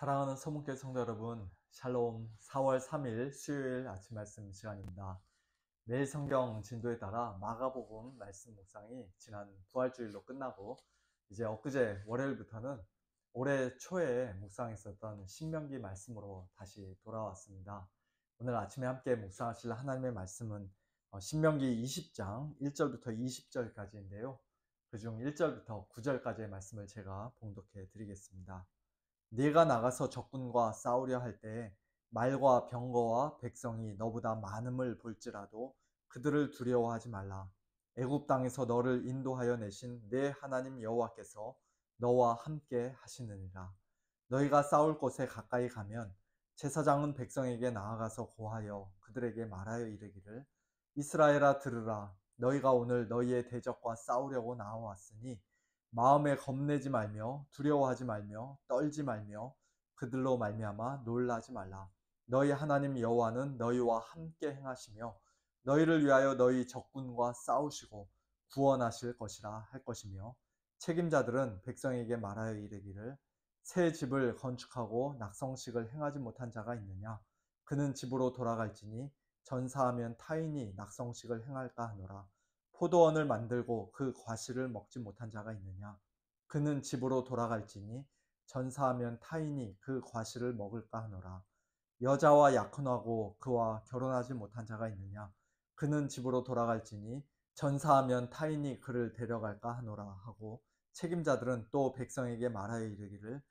사랑하는 서문교회 성도 여러분, 샬롬. 4월 3일 수요일 아침 말씀 시간입니다. 매일 성경 진도에 따라 마가복음 말씀 묵상이 지난 부활주일로 끝나고 이제 엊그제 월요일부터는 올해 초에 묵상했었던 신명기 말씀으로 다시 돌아왔습니다. 오늘 아침에 함께 묵상하실 하나님의 말씀은 신명기 20장 1절부터 20절까지인데요. 그중 1절부터 9절까지의 말씀을 제가 봉독해 드리겠습니다. 네가 나가서 적군과 싸우려 할 때 말과 병거와 백성이 너보다 많음을 볼지라도 그들을 두려워하지 말라. 애굽 땅에서 너를 인도하여 내신 내 하나님 여호와께서 너와 함께 하시느니라. 너희가 싸울 곳에 가까이 가면 제사장은 백성에게 나아가서 고하여 그들에게 말하여 이르기를, 이스라엘아 들으라. 너희가 오늘 너희의 대적과 싸우려고 나와왔으니 마음에 겁내지 말며 두려워하지 말며 떨지 말며 그들로 말미암아 놀라지 말라. 너희 하나님 여호와는 너희와 함께 행하시며 너희를 위하여 너희 적군과 싸우시고 구원하실 것이라 할 것이며, 책임자들은 백성에게 말하여 이르기를, 새 집을 건축하고 낙성식을 행하지 못한 자가 있느냐? 그는 집으로 돌아갈지니 전사하면 타인이 낙성식을 행할까 하노라. 포도원을 만들고 그 과실을 먹지 못한 자가 있느냐? 그는 집으로 돌아갈지니 전사하면 타인이 그 과실을 먹을까 하노라. 여자와 약혼하고 그와 결혼하지 못한 자가 있느냐? 그는 집으로 돌아갈지니 전사하면 타인이 그를 데려갈까 하노라 하고, 책임자들은 또 백성에게 말하여 이르기를,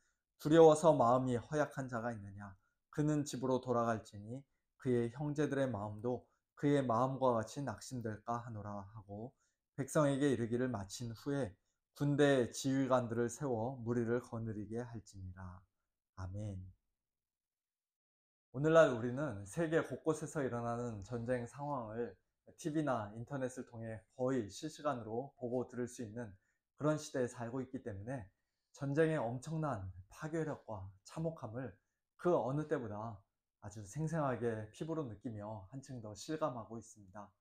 두려워서 마음이 허약한 자가 있느냐? 그는 집으로 돌아갈지니 그의 형제들의 마음도 그의 마음과 같이 낙심될까 하노라 하고, 백성에게 이르기를 마친 후에 군대의 지휘관들을 세워 무리를 거느리게 할지니라. 아멘. 오늘날 우리는 세계 곳곳에서 일어나는 전쟁 상황을 TV나 인터넷을 통해 거의 실시간으로 보고 들을 수 있는 그런 시대에 살고 있기 때문에 전쟁의 엄청난 파괴력과 참혹함을 그 어느 때보다 아주 생생하게 피부로 느끼며 한층 더 실감하고 있습니다.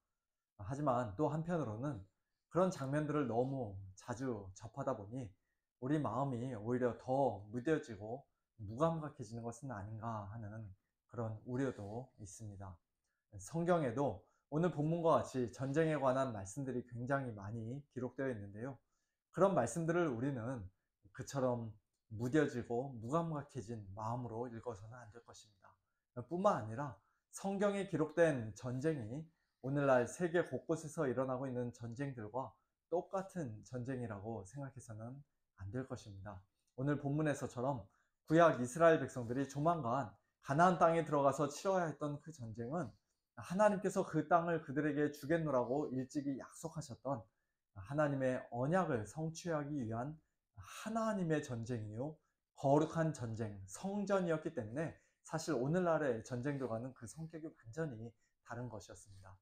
하지만 또 한편으로는 그런 장면들을 너무 자주 접하다 보니 우리 마음이 오히려 더 무뎌지고 무감각해지는 것은 아닌가 하는 그런 우려도 있습니다. 성경에도 오늘 본문과 같이 전쟁에 관한 말씀들이 굉장히 많이 기록되어 있는데요. 그런 말씀들을 우리는 그처럼 무뎌지고 무감각해진 마음으로 읽어서는 안 될 것입니다. 뿐만 아니라 성경에 기록된 전쟁이 오늘날 세계 곳곳에서 일어나고 있는 전쟁들과 똑같은 전쟁이라고 생각해서는 안 될 것입니다. 오늘 본문에서처럼 구약 이스라엘 백성들이 조만간 가나안 땅에 들어가서 치러야 했던 그 전쟁은 하나님께서 그 땅을 그들에게 주겠노라고 일찍이 약속하셨던 하나님의 언약을 성취하기 위한 하나님의 전쟁이요, 거룩한 전쟁, 성전이었기 때문에 사실 오늘날의 전쟁들과는 그 성격이 완전히 다른 것이었습니다.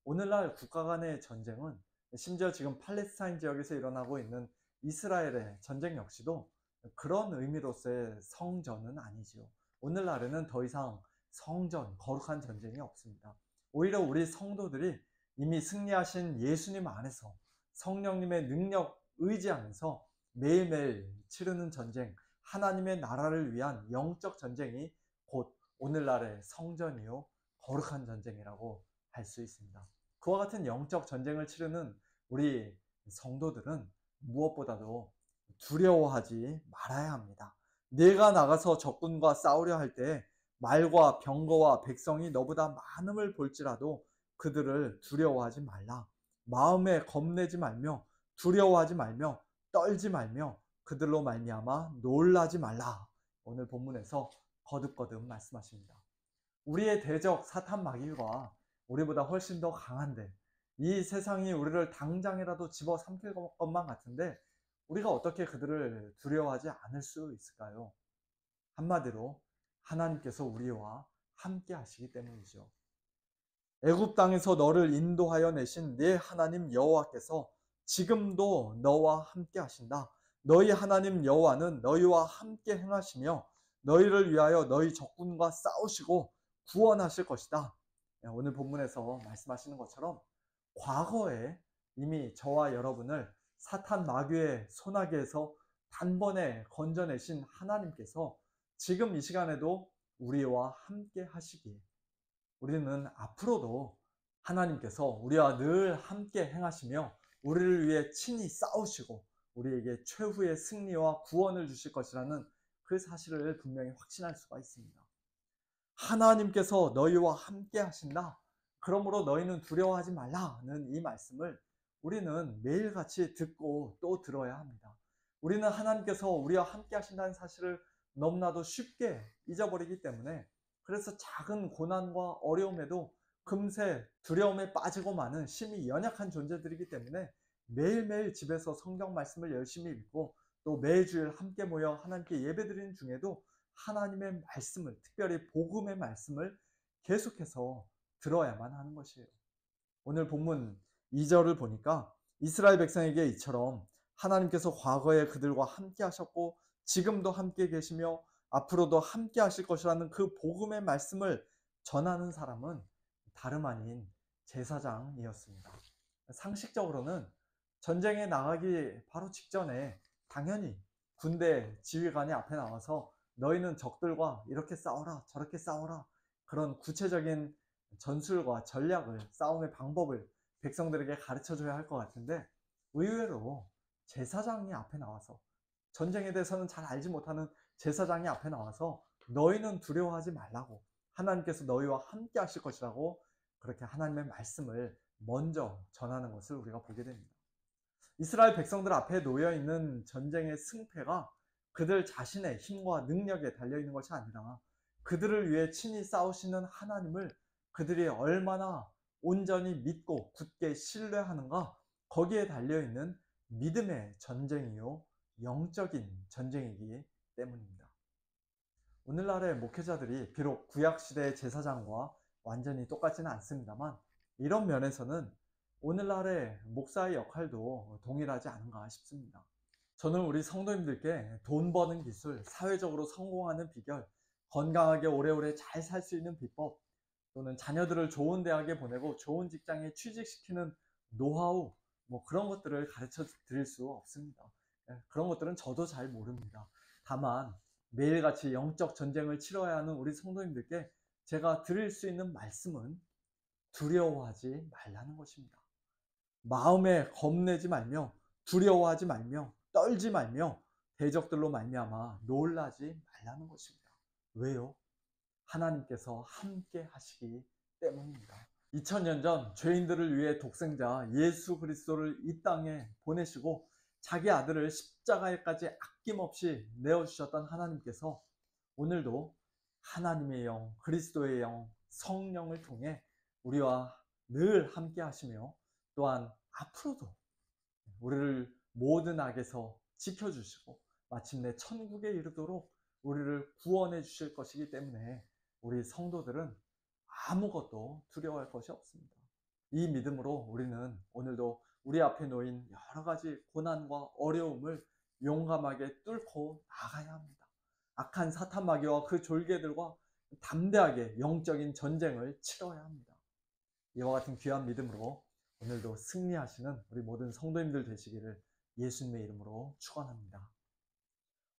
오늘날 국가 간의 전쟁은 심지어 지금 팔레스타인 지역에서 일어나고 있는 이스라엘의 전쟁 역시도 그런 의미로서의 성전은 아니지요. 오늘날에는 더 이상 성전, 거룩한 전쟁이 없습니다. 오히려 우리 성도들이 이미 승리하신 예수님 안에서 성령님의 능력 의지하면서 매일매일 치르는 전쟁, 하나님의 나라를 위한 영적 전쟁이 곧 오늘날의 성전이요, 거룩한 전쟁이라고 할 수 있습니다. 그와 같은 영적 전쟁을 치르는 우리 성도들은 무엇보다도 두려워하지 말아야 합니다. 내가 나가서 적군과 싸우려 할 때 말과 병거와 백성이 너보다 많음을 볼지라도 그들을 두려워하지 말라. 마음에 겁내지 말며 두려워하지 말며 떨지 말며 그들로 말미암아 놀라지 말라. 오늘 본문에서 거듭거듭 말씀하십니다. 우리의 대적 사탄 마귀가 우리보다 훨씬 더 강한데, 이 세상이 우리를 당장이라도 집어삼킬 것만 같은데 우리가 어떻게 그들을 두려워하지 않을 수 있을까요? 한마디로 하나님께서 우리와 함께 하시기 때문이죠. 애굽 땅에서 너를 인도하여 내신 네 하나님 여호와께서 지금도 너와 함께 하신다. 너희 하나님 여호와는 너희와 함께 행하시며 너희를 위하여 너희 적군과 싸우시고 구원하실 것이다. 오늘 본문에서 말씀하시는 것처럼 과거에 이미 저와 여러분을 사탄 마귀의 소나기에서 단번에 건져내신 하나님께서 지금 이 시간에도 우리와 함께 하시기에 우리는 앞으로도 하나님께서 우리와 늘 함께 행하시며 우리를 위해 친히 싸우시고 우리에게 최후의 승리와 구원을 주실 것이라는 그 사실을 분명히 확신할 수가 있습니다. 하나님께서 너희와 함께 하신다. 그러므로 너희는 두려워하지 말라는 이 말씀을 우리는 매일같이 듣고 또 들어야 합니다. 우리는 하나님께서 우리와 함께 하신다는 사실을 너무나도 쉽게 잊어버리기 때문에 그래서 작은 고난과 어려움에도 금세 두려움에 빠지고 마는 심히 연약한 존재들이기 때문에 매일매일 집에서 성경 말씀을 열심히 읽고 또 매주일 함께 모여 하나님께 예배드리는 중에도 하나님의 말씀을, 특별히 복음의 말씀을 계속해서 들어야만 하는 것이에요. 오늘 본문 2절을 보니까 이스라엘 백성에게 이처럼 하나님께서 과거에 그들과 함께 하셨고 지금도 함께 계시며 앞으로도 함께 하실 것이라는 그 복음의 말씀을 전하는 사람은 다름 아닌 제사장이었습니다. 상식적으로는 전쟁에 나가기 바로 직전에 당연히 군대 지휘관이 앞에 나와서 너희는 적들과 이렇게 싸워라 저렇게 싸워라 그런 구체적인 전술과 전략을 싸움의 방법을 백성들에게 가르쳐줘야 할 것 같은데 의외로 제사장이 앞에 나와서 전쟁에 대해서는 잘 알지 못하는 제사장이 앞에 나와서 너희는 두려워하지 말라고 하나님께서 너희와 함께 하실 것이라고 그렇게 하나님의 말씀을 먼저 전하는 것을 우리가 보게 됩니다. 이스라엘 백성들 앞에 놓여 있는 전쟁의 승패가 그들 자신의 힘과 능력에 달려 있는 것이 아니라 그들을 위해 친히 싸우시는 하나님을 그들이 얼마나 온전히 믿고 굳게 신뢰하는가 거기에 달려 있는 믿음의 전쟁이요 영적인 전쟁이기 때문입니다. 오늘날의 목회자들이 비록 구약시대의 제사장과 완전히 똑같지는 않습니다만 이런 면에서는 오늘날의 목사의 역할도 동일하지 않은가 싶습니다. 저는 우리 성도님들께 돈 버는 기술, 사회적으로 성공하는 비결, 건강하게 오래오래 잘 살 수 있는 비법, 또는 자녀들을 좋은 대학에 보내고 좋은 직장에 취직시키는 노하우, 그런 것들을 가르쳐 드릴 수 없습니다. 그런 것들은 저도 잘 모릅니다. 다만 매일같이 영적 전쟁을 치러야 하는 우리 성도님들께 제가 드릴 수 있는 말씀은 두려워하지 말라는 것입니다. 마음에 겁내지 말며 두려워하지 말며 떨지 말며 대적들로 말미암아 놀라지 말라는 것입니다. 왜요? 하나님께서 함께 하시기 때문입니다. 2000년 전 죄인들을 위해 독생자 예수 그리스도를 이 땅에 보내시고 자기 아들을 십자가에까지 아낌없이 내어주셨던 하나님께서 오늘도 하나님의 영, 그리스도의 영, 성령을 통해 우리와 늘 함께 하시며 또한 앞으로도 우리를 모든 악에서 지켜주시고 마침내 천국에 이르도록 우리를 구원해 주실 것이기 때문에 우리 성도들은 아무것도 두려워할 것이 없습니다. 이 믿음으로 우리는 오늘도 우리 앞에 놓인 여러 가지 고난과 어려움을 용감하게 뚫고 나가야 합니다. 악한 사탄 마귀와 그 졸개들과 담대하게 영적인 전쟁을 치러야 합니다. 이와 같은 귀한 믿음으로 오늘도 승리하시는 우리 모든 성도님들 되시기를 예수님의 이름으로 축원합니다.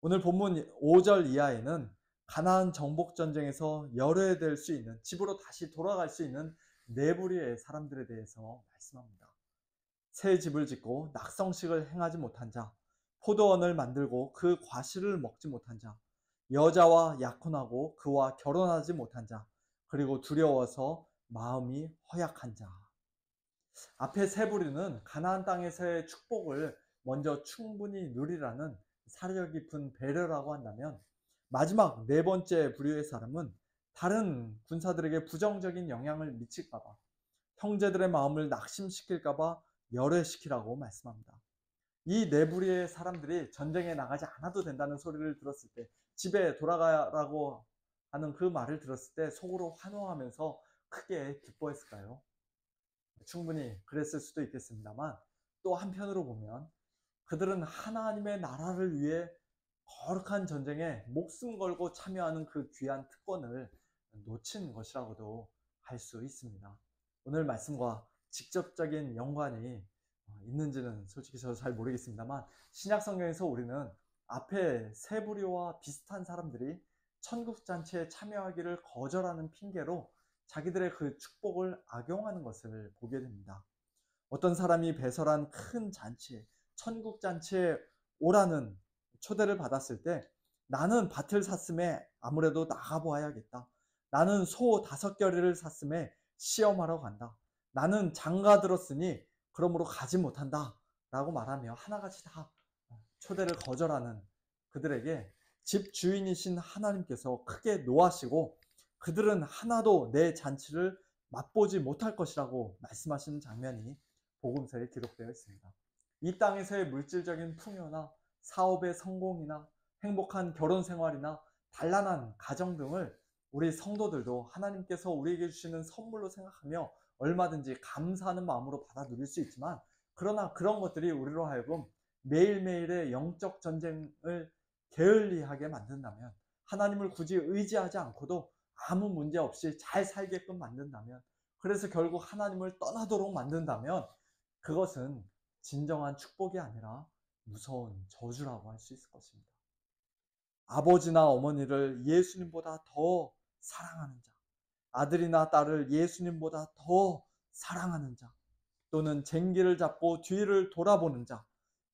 오늘 본문 5절 이하에는 가나안 정복 전쟁에서 열애될 수 있는, 집으로 다시 돌아갈 수 있는 네 부류의 사람들에 대해서 말씀합니다. 새 집을 짓고 낙성식을 행하지 못한 자, 포도원을 만들고 그 과실을 먹지 못한 자, 여자와 약혼하고 그와 결혼하지 못한 자, 그리고 두려워서 마음이 허약한 자. 앞에 세 부류는 가나안 땅에서의 축복을 먼저 충분히 누리라는 사려 깊은 배려라고 한다면 마지막 네 번째 부류의 사람은 다른 군사들에게 부정적인 영향을 미칠까봐 형제들의 마음을 낙심시킬까봐 열애시키라고 말씀합니다. 이 네 부류의 사람들이 전쟁에 나가지 않아도 된다는 소리를 들었을 때, 집에 돌아가라고 하는 그 말을 들었을 때 속으로 환호하면서 크게 기뻐했을까요? 충분히 그랬을 수도 있겠습니다만 또 한편으로 보면 그들은 하나님의 나라를 위해 거룩한 전쟁에 목숨 걸고 참여하는 그 귀한 특권을 놓친 것이라고도 할 수 있습니다. 오늘 말씀과 직접적인 연관이 있는지는 솔직히 저도 잘 모르겠습니다만 신약 성경에서 우리는 앞에 세 부류와 비슷한 사람들이 천국잔치에 참여하기를 거절하는 핑계로 자기들의 그 축복을 악용하는 것을 보게 됩니다. 어떤 사람이 배설한 큰 잔치에, 천국잔치에 오라는 초대를 받았을 때 나는 밭을 샀음에 아무래도 나가보아야겠다. 나는 소 5겨레를 샀음에 시험하러 간다. 나는 장가 들었으니 그러므로 가지 못한다. 라고 말하며 하나같이 다 초대를 거절하는 그들에게 집 주인이신 하나님께서 크게 노하시고 그들은 하나도 내 잔치를 맛보지 못할 것이라고 말씀하시는 장면이 복음서에 기록되어 있습니다. 이 땅에서의 물질적인 풍요나 사업의 성공이나 행복한 결혼 생활이나 단란한 가정 등을 우리 성도들도 하나님께서 우리에게 주시는 선물로 생각하며 얼마든지 감사하는 마음으로 받아 누릴 수 있지만, 그러나 그런 것들이 우리로 하여금 매일매일의 영적 전쟁을 게을리하게 만든다면, 하나님을 굳이 의지하지 않고도 아무 문제 없이 잘 살게끔 만든다면, 그래서 결국 하나님을 떠나도록 만든다면 그것은 진정한 축복이 아니라 무서운 저주라고 할 수 있을 것입니다. 아버지나 어머니를 예수님보다 더 사랑하는 자, 아들이나 딸을 예수님보다 더 사랑하는 자, 또는 쟁기를 잡고 뒤를 돌아보는 자,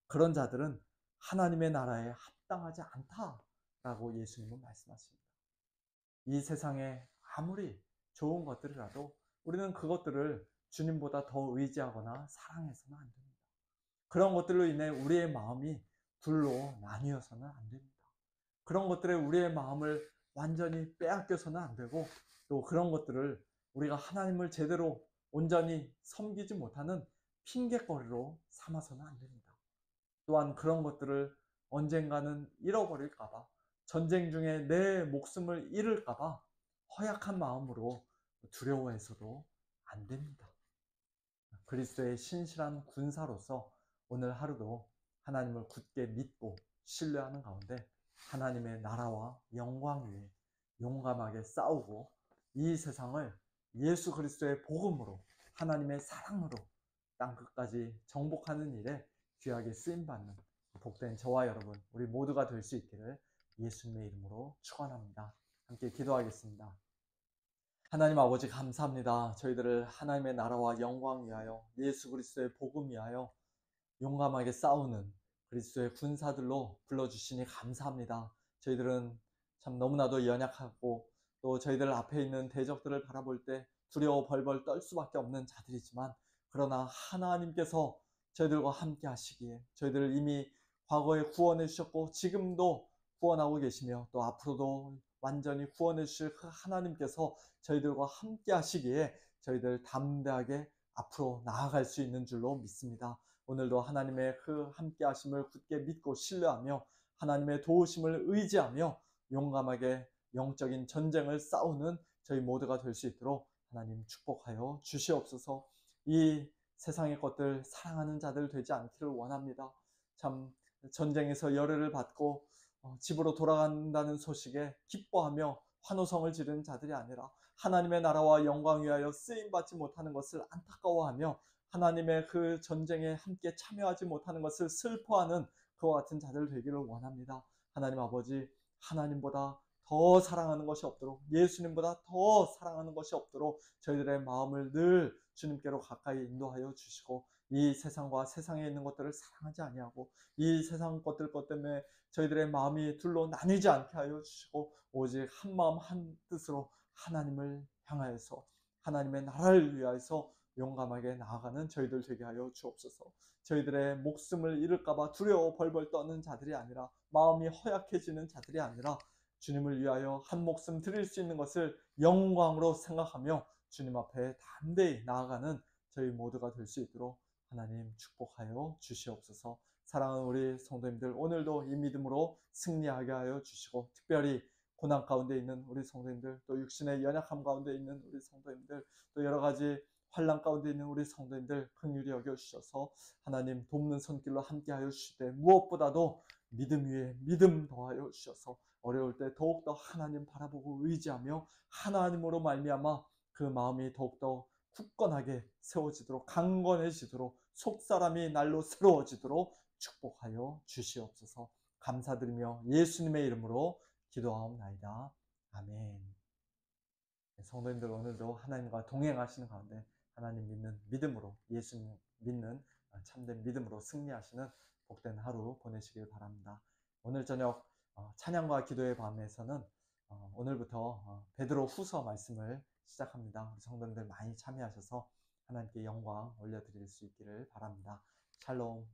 그런 자들은 하나님의 나라에 합당하지 않다라고 예수님은 말씀하십니다. 이 세상에 아무리 좋은 것들이라도 우리는 그것들을 주님보다 더 의지하거나 사랑해서는 안 됩니다. 그런 것들로 인해 우리의 마음이 둘로 나뉘어서는 안 됩니다. 그런 것들에 우리의 마음을 완전히 빼앗겨서는 안 되고, 또 그런 것들을 우리가 하나님을 제대로 온전히 섬기지 못하는 핑계거리로 삼아서는 안 됩니다. 또한 그런 것들을 언젠가는 잃어버릴까봐, 전쟁 중에 내 목숨을 잃을까봐 허약한 마음으로 두려워해서도 안 됩니다. 그리스도의 신실한 군사로서 오늘 하루도 하나님을 굳게 믿고 신뢰하는 가운데 하나님의 나라와 영광 위에 용감하게 싸우고 이 세상을 예수 그리스도의 복음으로, 하나님의 사랑으로 땅끝까지 정복하는 일에 귀하게 쓰임받는 복된 저와 여러분, 우리 모두가 될 수 있기를 예수님의 이름으로 축원합니다. 함께 기도하겠습니다. 하나님 아버지, 감사합니다. 저희들을 하나님의 나라와 영광 위하여, 예수 그리스도의 복음 위하여 용감하게 싸우는 그리스도의 군사들로 불러주시니 감사합니다. 저희들은 참 너무나도 연약하고, 또 저희들 앞에 있는 대적들을 바라볼 때 두려워 벌벌 떨 수밖에 없는 자들이지만, 그러나 하나님께서 저희들과 함께 하시기에, 저희들을 이미 과거에 구원해 주셨고 지금도 구원하고 계시며 또 앞으로도 완전히 구원해 주실 그 하나님께서 저희들과 함께 하시기에 저희들 담대하게 앞으로 나아갈 수 있는 줄로 믿습니다. 오늘도 하나님의 그 함께 하심을 굳게 믿고 신뢰하며 하나님의 도우심을 의지하며 용감하게 영적인 전쟁을 싸우는 저희 모두가 될 수 있도록 하나님 축복하여 주시옵소서. 이 세상의 것들 사랑하는 자들 되지 않기를 원합니다. 참 전쟁에서 열애를 받고 집으로 돌아간다는 소식에 기뻐하며 환호성을 지르는 자들이 아니라 하나님의 나라와 영광 위하여 쓰임받지 못하는 것을 안타까워하며 하나님의 그 전쟁에 함께 참여하지 못하는 것을 슬퍼하는 그와 같은 자들 되기를 원합니다. 하나님 아버지, 하나님보다 더 사랑하는 것이 없도록, 예수님보다 더 사랑하는 것이 없도록 저희들의 마음을 늘 주님께로 가까이 인도하여 주시고, 이 세상과 세상에 있는 것들을 사랑하지 아니하고 이 세상 것들 것 때문에 저희들의 마음이 둘로 나뉘지 않게 하여 주시고, 오직 한 마음 한 뜻으로 하나님을 향하여서 하나님의 나라를 위하여서 용감하게 나아가는 저희들 되게 하여 주옵소서. 저희들의 목숨을 잃을까봐 두려워 벌벌 떠는 자들이 아니라, 마음이 허약해지는 자들이 아니라 주님을 위하여 한 목숨 드릴 수 있는 것을 영광으로 생각하며 주님 앞에 담대히 나아가는 저희 모두가 될 수 있도록 하나님 축복하여 주시옵소서. 사랑하는 우리 성도님들, 오늘도 이 믿음으로 승리하게 하여 주시고, 특별히 고난 가운데 있는 우리 성도님들, 또 육신의 연약함 가운데 있는 우리 성도님들, 또 여러 가지 환난 가운데 있는 우리 성도님들 긍휼히 여겨 주셔서 하나님 돕는 손길로 함께 하여 주시되, 무엇보다도 믿음 위에 믿음 더하여 주셔서 어려울 때 더욱더 하나님 바라보고 의지하며 하나님으로 말미암아 그 마음이 더욱더 굳건하게 세워지도록, 강건해지도록, 속사람이 날로 새로워지도록 축복하여 주시옵소서. 감사드리며 예수님의 이름으로 기도하옵나이다. 아멘. 네, 성도님들 오늘도 하나님과 동행하시는 가운데 하나님 믿는 믿음으로 예수님 믿는 참된 믿음으로 승리하시는 복된 하루 보내시길 바랍니다. 오늘 저녁 찬양과 기도의 밤에서는 오늘부터 베드로 후서 말씀을 시작합니다. 우리 성도님들 많이 참여하셔서 하나님께 영광 올려드릴 수 있기를 바랍니다. 샬롬.